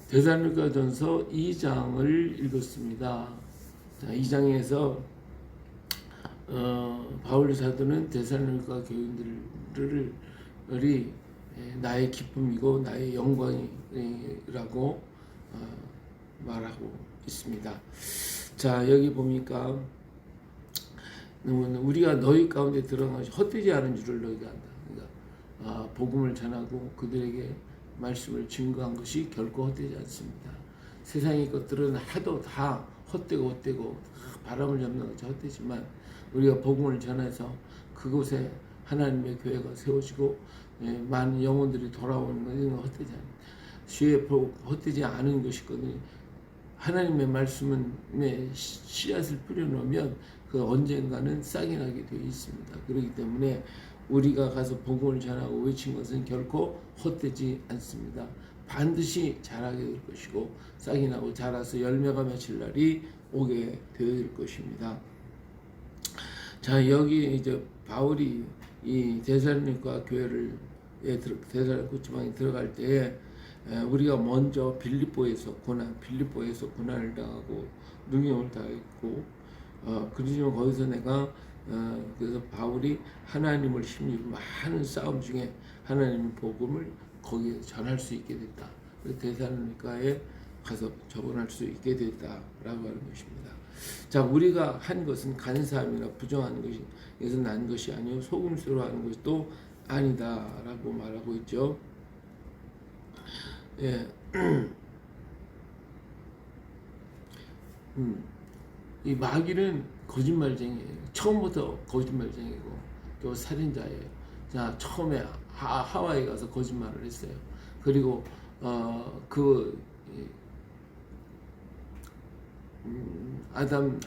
데살로니가전서 2장을 읽었습니다. 자, 2장에서 바울 사도는 데살로니가 교인들을 나의 기쁨이고 나의 영광이라고 말하고 있습니다. 자, 여기 보니까 우리가 너희 가운데 들어간 것이 헛되지 않은 줄을 너희가 안다. 그러니까 복음을 전하고 그들에게 말씀을 증거한 것이 결코 헛되지 않습니다. 세상의 것들은 하도 다 헛되고 바람을 잡는 것이 헛되지만 우리가 복음을 전해서 그곳에 하나님의 교회가 세워지고 많은 영혼들이 돌아오는 것은 헛되지 않습니다. 주의 헛되지 않은 것이거든요. 하나님의 말씀에 씨앗을 뿌려놓으면 그 언젠가는 싹이 나게 되어 있습니다. 그렇기 때문에 우리가 가서 복음을 전하고 외친 것은 결코 헛되지 않습니다. 반드시 자라게 될 것이고 싹이 나고 자라서 열매가 맺힐 날이 오게 될 것입니다. 자, 여기 이제 바울이 이 데살로니가 교회를 데살로니가 지방에 들어갈 때에 우리가 먼저 빌립보에서 고난을 당하고 능욕을 당했고 그러지만 거기서 내가 그래서 바울이 하나님을 힘입고 많은 싸움 중에 하나님의 복음을 거기에 전할 수 있게 됐다. 데살로니가에 가서 접근할 수 있게 됐다라고 하는 것입니다. 자, 우리가 한 것은 간사함이나 부정한 것에서 난 것이 아니요 속임수로 하는 것도 아니다라고 말하고 있죠. 예. 이 마귀는 거짓말쟁이에요. 처음부터 거짓말쟁이고 또 살인자예요. 자, 처음에 하와이 가서 거짓말을 했어요. 그리고 아담이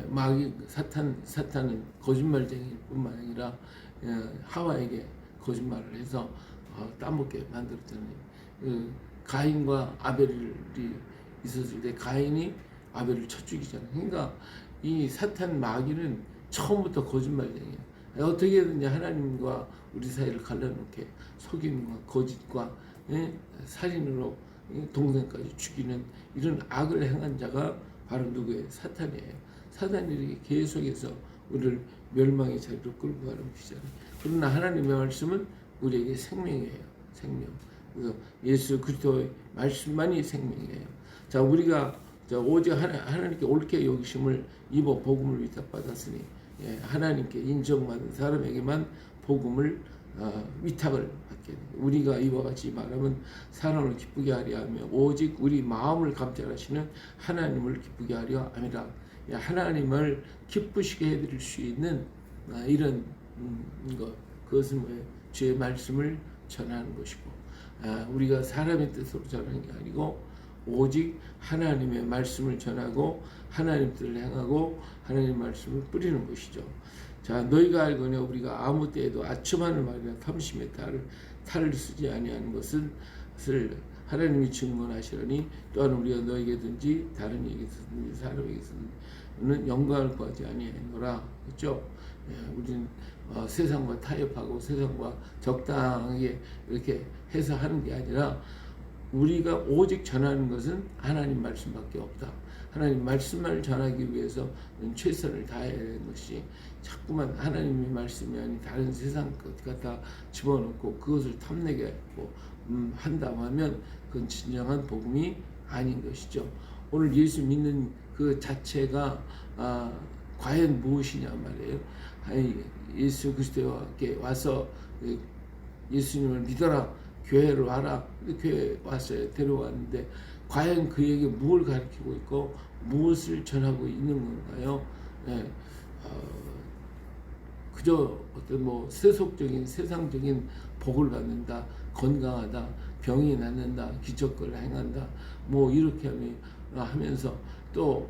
마귀 사탄은 거짓말쟁이뿐만 아니라 하와에게 거짓말을 해서 따먹게 만들었잖아요. 가인과 아벨이 있었을 때 가인이 아벨을 쳐 죽이잖아요. 그러니까 이 사탄 마귀는 처음부터 거짓말쟁이에요. 어떻게든지 하나님과 우리 사이를 갈라놓게 속임과 거짓과 살인으로 동생까지 죽이는 이런 악을 행한 자가 바로 누구예요? 사탄이에요. 사탄이 계속해서 우리를 멸망의 자리로 끌고 가는 것이잖아요. 그러나 하나님의 말씀은 우리에게 생명이에요. 생명. 그래서 예수 그리스도의 말씀만이 생명이에요. 자, 우리가 오직 하나님께 옳게 여기심을 입어 복음을 위탁받았으니 하나님께 인정받은 사람에게만 복음을 위탁을 받게 됩니다. 우리가 이와 같이 말하면 사람을 기쁘게 하려 하며 오직 우리 마음을 감찰하시는 하나님을 기쁘게 하려 함이라. 하나님을 기쁘시게 해드릴 수 있는 이런 것, 그것은 뭐예요? 주의 말씀을 전하는 것이고 우리가 사람의 뜻으로 전하는 게 아니고 오직 하나님의 말씀을 전하고 하나님 뜻을 행하고 하나님의 말씀을 뿌리는 것이죠. 자, 너희가 알거니와 우리가 아무 때에도 아첨하는 말이나 탐심의 탈을 쓰지 아니하는 것을 하나님이 증언하시려니 또한 우리가 너에게든지 다른 에게든지 사람에게서는 영광을 구하지 아니하노라. 그렇죠? 우리는 세상과 타협하고 세상과 적당하게 이렇게 해서 하는 게 아니라 우리가 오직 전하는 것은 하나님 말씀밖에 없다. 하나님 말씀을 전하기 위해서 최선을 다해야 하는 것이 자꾸만 하나님의 말씀이 아닌 다른 세상 것 갖다 집어넣고 그것을 탐내게 한다고 하면 그건 진정한 복음이 아닌 것이죠. 오늘 예수 믿는 그 자체가 과연 무엇이냐 말이에요. 예수 그리스도께 와서 예수님을 믿어라, 교회로 와라. 교회 왔어요. 데려왔는데 과연 그에게 무엇을 가르치고 있고 무엇을 전하고 있는 건가요? 그저 어떤 세속적인 세상적인 복을 받는다, 건강하다, 병이 낫는다, 기적을 행한다, 이렇게 하면서 또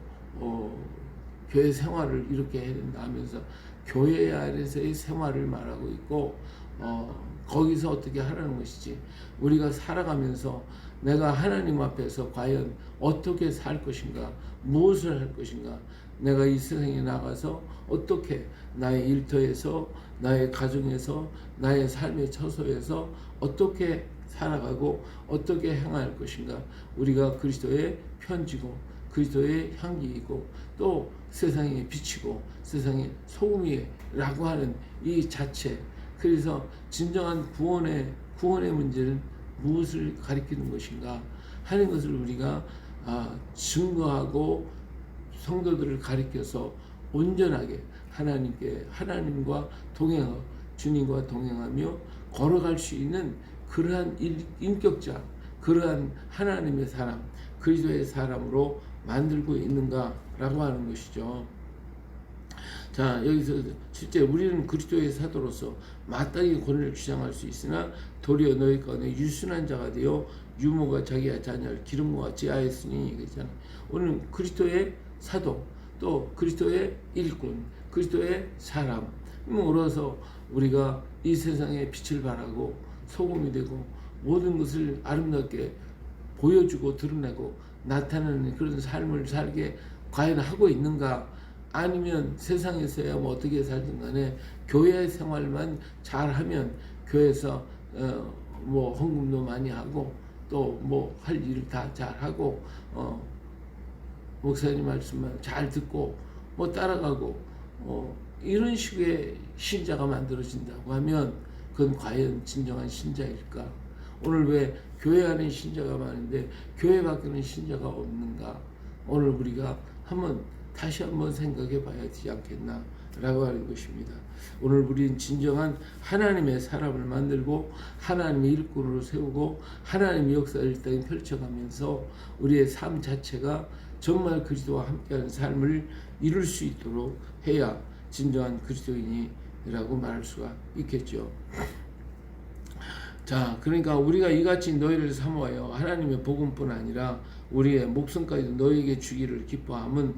교회 생활을 이렇게 해야 된다 하면서 교회 안에서의 생활을 말하고 있고 거기서 어떻게 하라는 것이지. 우리가 살아가면서 내가 하나님 앞에서 과연 어떻게 살 것인가, 무엇을 할 것인가, 내가 이 세상에 나가서 어떻게 나의 일터에서, 나의 가정에서, 나의 삶의 처소에서 어떻게 살아가고 어떻게 행할 것인가. 우리가 그리스도의 편지고 그리스도의 향기이고 또 세상에 비치고 세상의 소금이라고 하는 이 자체. 그래서 진정한 구원의 문제는 무엇을 가리키는 것인가 하는 것을 우리가 증거하고 성도들을 가리켜서 온전하게 하나님과 동행하고 주님과 동행하며 걸어갈 수 있는 그러한 인격자, 그러한 하나님의 사람, 그리스도의 사람으로 만들고 있는가라고 하는 것이죠. 자, 여기서 실제 우리는 그리스도의 사도로서 마땅히 권위를 주장할 수 있으나 도리어 너희 가운데 유순한 자가 되어 유모가 자기의 자녀를 기름과 같이 하였으니 그렇잖아요. 오늘 그리스도의 사도, 또 그리스도의 일꾼, 그리스도의 사람으로서 우리가 이 세상에 빛을 발하고 소금이 되고 모든 것을 아름답게 보여주고 드러내고 나타내는 그런 삶을 살게 과연 하고 있는가? 아니면 세상에서야 뭐 어떻게 살든 간에 교회 생활만 잘하면 교회에서 뭐 헌금도 많이 하고 또 뭐 할 일을 다 잘하고 목사님 말씀만 잘 듣고 뭐 따라가고 이런 식의 신자가 만들어진다고 하면 그건 과연 진정한 신자일까? 오늘 왜 교회 안에 신자가 많은데 교회 밖에는 신자가 없는가? 오늘 우리가 다시 한번 생각해 봐야 되지 않겠나 라고 하는 것입니다. 오늘 우리는 진정한 하나님의 사람을 만들고 하나님의 일꾼으로 세우고 하나님의 역사를 이 땅에 펼쳐가면서 우리의 삶 자체가 정말 그리스도와 함께하는 삶을 이룰 수 있도록 해야 진정한 그리스도인이라고 말할 수가 있겠죠. 자, 그러니까 우리가 이같이 너희를 사모하여 하나님의 복음뿐 아니라 우리의 목숨까지도 너희에게 주기를 기뻐함은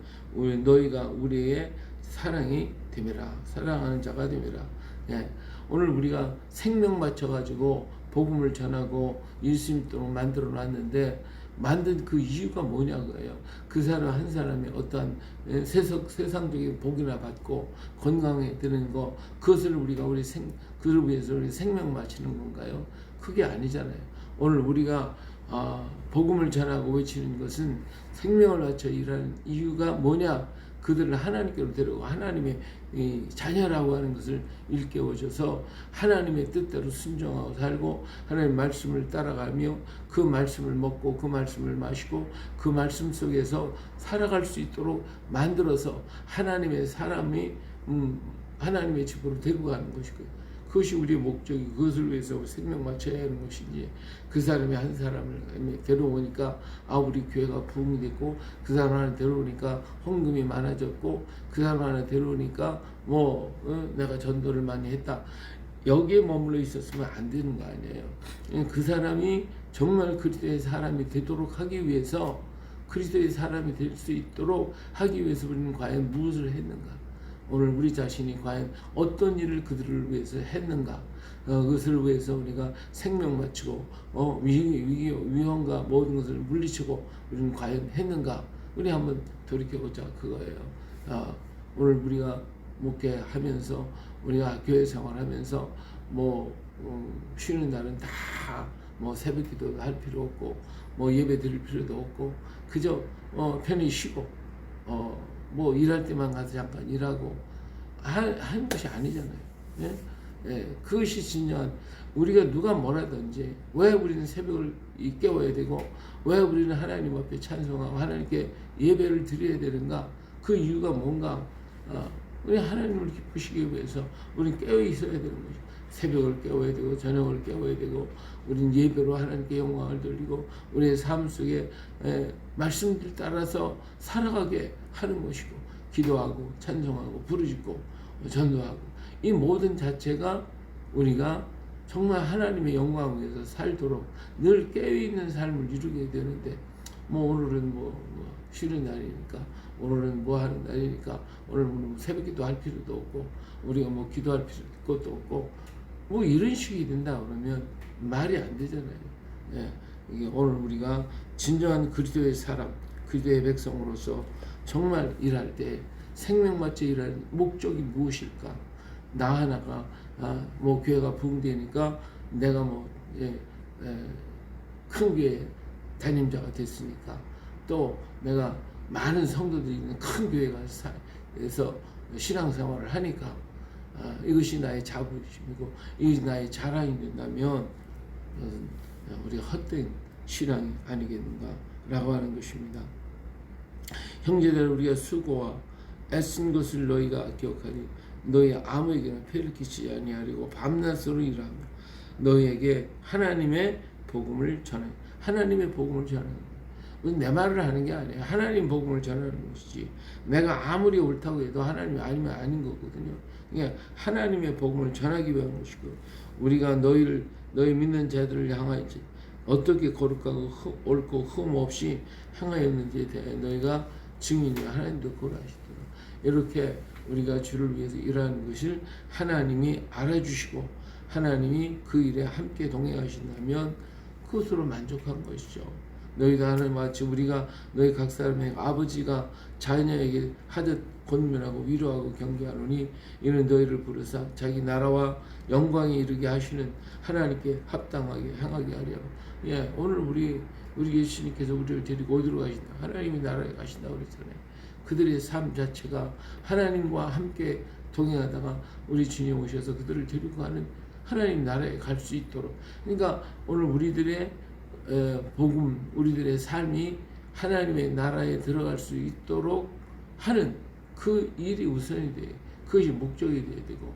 너희가 우리의 사랑이 됨이라. 사랑하는 자가 됨이라. 예. 오늘 우리가 생명 맞춰가지고 복음을 전하고 일심도록 만들어 놨는데 만든 그 이유가 뭐냐고요. 그 사람 한 사람이 어떠한 세상적인 복이나 받고 건강해지는 거, 그것을 우리가 그를 위해서 우리 생명 바치는 건가요? 그게 아니잖아요. 오늘 우리가 복음을 전하고 외치는 것은 생명을 바쳐 일하는 이유가 뭐냐? 그들을 하나님께로 데려오고 하나님의 자녀라고 하는 것을 일깨워줘서 하나님의 뜻대로 순종하고 살고 하나님의 말씀을 따라가며 그 말씀을 먹고 그 말씀을 마시고 그 말씀 속에서 살아갈 수 있도록 만들어서 하나님의 사람이 하나님의 집으로 데리고 가는 것이고요. 그것이 우리의 목적이 그것을 위해서 생명 맞춰야 하는 것이지 그 사람이 한 사람을 데려오니까 우리 교회가 부흥이 됐고 그 사람 하나 데려오니까 헌금이 많아졌고 그 사람 하나 데려오니까 내가 전도를 많이 했다. 여기에 머물러 있었으면 안 되는 거 아니에요. 그 사람이 정말 그리스도의 사람이 되도록 하기 위해서 그리스도의 사람이 될 수 있도록 하기 위해서 우리는 과연 무엇을 했는가? 오늘 우리 자신이 과연 어떤 일을 그들을 위해서 했는가? 그것을 위해서 우리가 생명 바치고 위험과 모든 것을 물리치고 우리는 과연 했는가? 우리 한번 돌이켜보자 그거예요. 오늘 우리가 목회하면서 우리가 교회 생활하면서 쉬는 날은 다 새벽 기도도 할 필요 없고 예배 드릴 필요도 없고 그저 편히 쉬고 일할 때만 가서 잠깐 일하고 하는 것이 아니잖아요. 예? 예, 그것이 진정한 우리가 누가 뭐라든지 왜 우리는 새벽을 깨워야 되고 왜 우리는 하나님 앞에 찬송하고 하나님께 예배를 드려야 되는가? 그 이유가 뭔가? 우리 하나님을 기쁘시기 위해서 우리는 깨어 있어야 되는 거죠. 새벽을 깨워야 되고 저녁을 깨워야 되고 우리는 예배로 하나님께 영광을 돌리고 우리의 삶 속에 말씀들 따라서 살아가게 하는 것이고 기도하고 찬송하고 부르짖고 전도하고 이 모든 자체가 우리가 정말 하나님의 영광을 위해서 살도록 늘 깨어있는 삶을 이루게 되는데 오늘은 쉬는 날이니까 오늘은 하는 날이니까 오늘 새벽 기도 할 필요도 없고 우리가 기도할 것도 없고 이런 식이 된다 그러면 말이 안 되잖아요. 예, 이게 오늘 우리가 진정한 그리스도의 사람, 그리스도의 백성으로서 정말 일할 때 생명맞게 일하는 목적이 무엇일까? 나 하나가 뭐 교회가 부흥되니까 내가 뭐 큰 교회 담임자가 됐으니까, 또 내가 많은 성도들이 있는 큰 교회에서 신앙생활을 하니까 이것이 나의 자부심이고 이것이 나의 자랑이 된다면 우리가 헛된 신앙이 아니겠는가라고 하는 것입니다. 형제들, 우리가 수고와 애쓴 것을 너희가 기억하니 너희 아무에게나 폐를 끼치지 아니하려고 밤낮으로 일하며 너희에게 하나님의 복음을 전해. 하나님의 복음을 전하는 거예요. 내 말을 하는 게 아니에요. 하나님 복음을 전하는 것이지, 내가 아무리 옳다고 해도 하나님이 아니면 아닌 거거든요. 그러니까 하나님의 복음을 전하기 위한 것이고, 우리가 너희 믿는 자들을 향하여지 어떻게 거룩하고 옳고 흠 없이 행하였는지에 대해 너희가 증인이 하나님도 고라하시더라. 이렇게 우리가 주를 위해서 일하는 것을 하나님이 알아주시고 하나님이 그 일에 함께 동행하신다면 그것으로 만족한 것이죠. 너희도 하나님 마치 우리가 너희 각 사람의 아버지가 자녀에게 하듯 권면하고 위로하고 경계하노니 이는 너희를 부르사 자기 나라와 영광에 이르게 하시는 하나님께 합당하게 행하게 하려. 오늘 우리 예수님께서 우리를 데리고 어디로 가신다? 하나님의 나라에 가신다고 그랬잖아요. 그들의 삶 자체가 하나님과 함께 동행하다가 우리 주님 오셔서 그들을 데리고 가는 하나님 나라에 갈 수 있도록, 그러니까 오늘 우리들의 복음, 우리들의 삶이 하나님의 나라에 들어갈 수 있도록 하는 그 일이 우선이 돼요. 그것이 목적이 돼야 되고,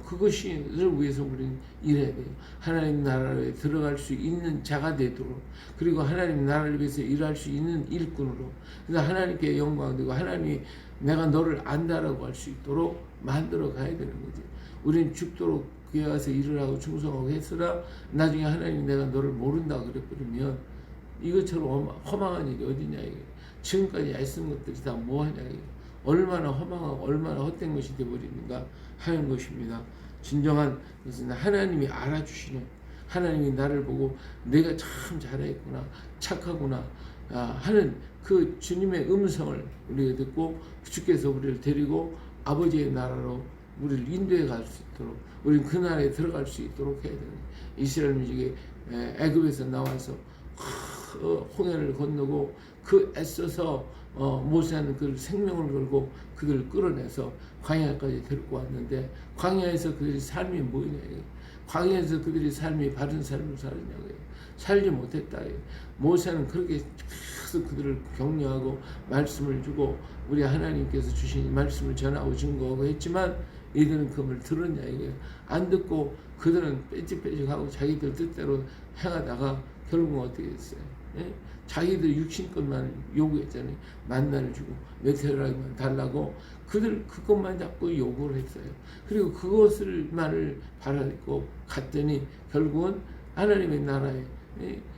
그것을 위해서 우리는 일해야 돼요. 하나님 나라에 들어갈 수 있는 자가 되도록, 그리고 하나님 나라를 위해서 일할 수 있는 일꾼으로, 그래서 하나님께 영광 되고 하나님이 내가 너를 안다라고 할 수 있도록 만들어 가야 되는 거지. 우리는 죽도록 교회 가서 일을 하고 충성하고 했으나 나중에 하나님 내가 너를 모른다 그래버리면 이것처럼 허망한 일이 어디냐 이게. 지금까지 애쓴 것들이 다 뭐하냐 이게. 얼마나 허망하고 얼마나 헛된 것이 되어버리는가 하는 것입니다. 진정한 것은 하나님이 알아주시는, 하나님이 나를 보고 내가 참 잘했구나, 착하구나 하는 그 주님의 음성을 우리가 듣고 주께서 우리를 데리고 아버지의 나라로 우리를 인도해 갈 수 있도록, 우리는 그 나라에 들어갈 수 있도록 해야 되는. 이스라엘 민족이 애굽에서 나와서 홍해를 건너고 그 애써서 모세하는 그 생명을 걸고 그들을 끌어내서 광야까지 데리고 왔는데, 광야에서 그들의 삶이 뭐냐, 광야에서 그들의 삶이 바른 삶을 살았냐고요. 살지 못했다. 모세는 그렇게 계속 그들을 격려하고 말씀을 주고 우리 하나님께서 주신 말씀을 전하고 증거하고 했지만 이들은 그 말을 들었냐 이게. 안 듣고 그들은 빼직빼직하고 자기들 뜻대로 행하다가 결국은 어떻게 됐어요? 자기들 육신 것만 요구했잖아요. 만나를 주고 메테오라기만 달라고 그들 그것만 자꾸 요구를 했어요. 그리고 그것을만을 바라고 갔더니 결국은 하나님의 나라에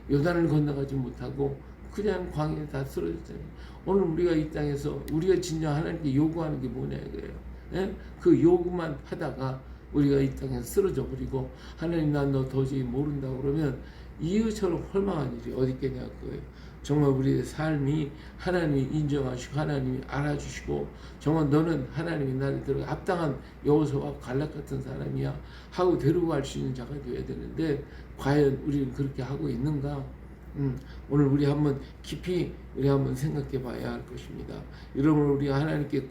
요단을 건너가지 못하고 그냥 광야에 다 쓰러졌잖아요. 오늘 우리가 이 땅에서 우리가 진정 하나님께 요구하는 게 뭐냐 이거예요. 그 요구만 하다가 우리가 이 땅에서 쓰러져 버리고 하나님 난 너 도저히 모른다고 그러면 이것처럼 헐망한 일이 어디 있겠냐 그거예요. 정말 우리의 삶이 하나님이 인정하시고 하나님이 알아주시고 정말 너는 하나님이 나를 들어 합당한 여호수아와 갈렙 같은 사람이야 하고 데리고 갈 수 있는 자가 되어야 되는데 과연 우리는 그렇게 하고 있는가? 오늘 우리 한번 깊이 우리 한번 생각해 봐야 할 것입니다. 여러분 우리가 하나님께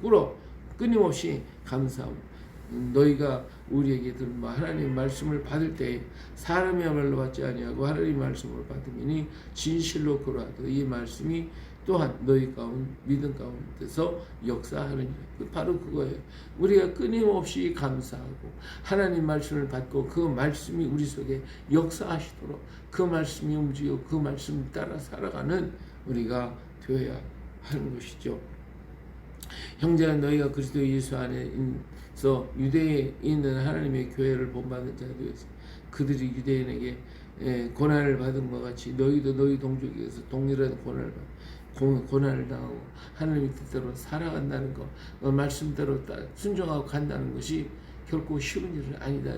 끊임없이 감사하고 너희가 우리에게 들은 하나님의 말씀을 받을 때 사람이야말로 받지 아니하고 하나님의 말씀을 받으니 진실로 그러하도 이 말씀이 또한 너희 가운데 믿음 가운데서 역사하느니 바로 그거예요. 우리가 끊임없이 감사하고 하나님 말씀을 받고 그 말씀이 우리 속에 역사하시도록 그 말씀이 움직이고 그 말씀을 따라 살아가는 우리가 되어야 하는 것이죠. 형제야 너희가 그리스도 예수 안에서 유대에 있는 하나님의 교회를 본받는 자들이었으니 그들이 유대인에게 고난을 받은 것 같이 너희도 너희 동족에게서 동일한 고난을 당하고 하나님의 뜻대로 살아간다는 것, 말씀대로 순종하고 간다는 것이 결코 쉬운 일은 아니다.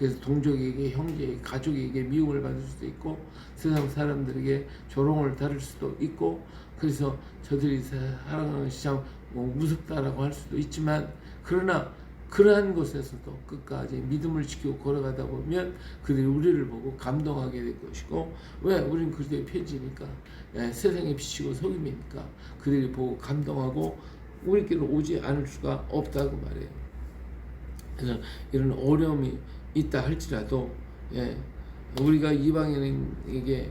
그래서 동족에게, 형제에게, 가족에게 미움을 받을 수도 있고 세상 사람들에게 조롱을 받을 수도 있고, 그래서 저들이 살아가는 것이 참 무섭다라고 할 수도 있지만, 그러나 그러한 곳에서도 끝까지 믿음을 지키고 걸어가다 보면 그들이 우리를 보고 감동하게 될 것이고, 왜? 우리는 그들의 편지니까, 세상의 빛이고 소금이니까 그들이 보고 감동하고 우리께로 오지 않을 수가 없다고 말해요. 그래서 이런 어려움이 있다 할지라도, 우리가 이방인에게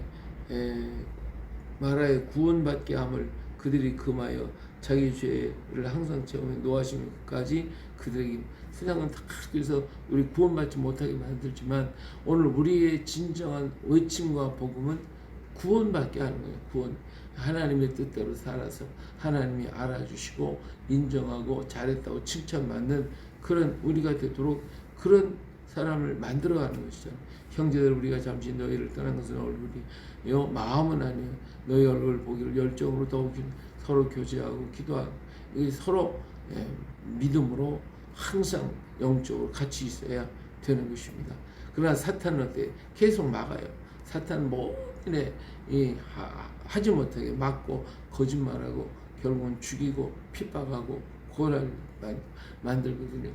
마라의 구원받게 함을 그들이 금하여 자기 죄를 항상 채우며 노하심까지 그들에게, 세상은 다 그래서 우리 구원받지 못하게 만들지만 오늘 우리의 진정한 외침과 복음은 구원받게 하는 거예요. 구원. 하나님의 뜻대로 살아서 하나님이 알아주시고 인정하고 잘했다고 칭찬받는 그런 우리가 되도록 그런 사람을 만들어가는 것이죠. 형제들, 우리가 잠시 너희를 떠난 것은 얼굴이요 마음은 아니요 너희 얼굴 보기를 열정으로 더욱 서로 교제하고 기도하고, 서로 믿음으로 항상 영적으로 같이 있어야 되는 것입니다. 그러나 사탄은 어때? 계속 막아요. 사탄은 모든 일 하지 못하게 막고 거짓말하고 결국은 죽이고 핍박하고 고난을 만들거든요.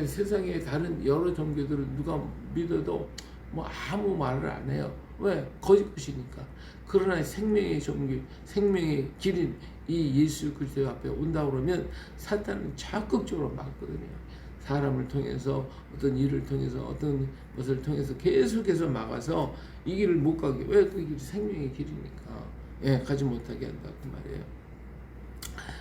세상에 다른 여러 종교들은 누가 믿어도 뭐 아무 말을 안 해요. 왜? 거짓이니까. 그러나 생명의 종교, 생명의 길인 이 예수 그리스도 앞에 온다 그러면 사탄은 적극적으로 막거든요. 사람을 통해서, 어떤 일을 통해서, 어떤 것을 통해서 계속해서 막아서 이 길을 못 가게. 왜? 그 길이 생명의 길이니까 가지 못하게 한다고 말이에요.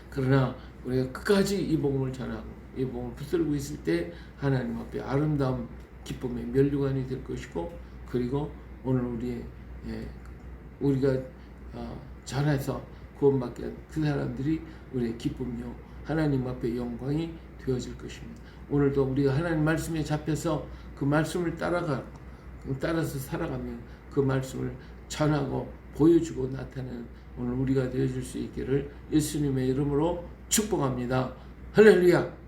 그러나 우리가 끝까지 이 복음을 전하고 이 복음을 붙들고 있을 때 하나님 앞에 아름다운 기쁨의 면류관이 될 것이고, 그리고 오늘 우리가 전해서 구원받게 한 그 사람들이 우리의 기쁨이요 하나님 앞에 영광이 되어질 것입니다. 오늘도 우리가 하나님 말씀에 잡혀서 그 말씀을 따라서 살아가면 그 말씀을 전하고 보여주고 나타내는 오늘 우리가 되어질 수 있기를 예수님의 이름으로 축복합니다. 할렐루야.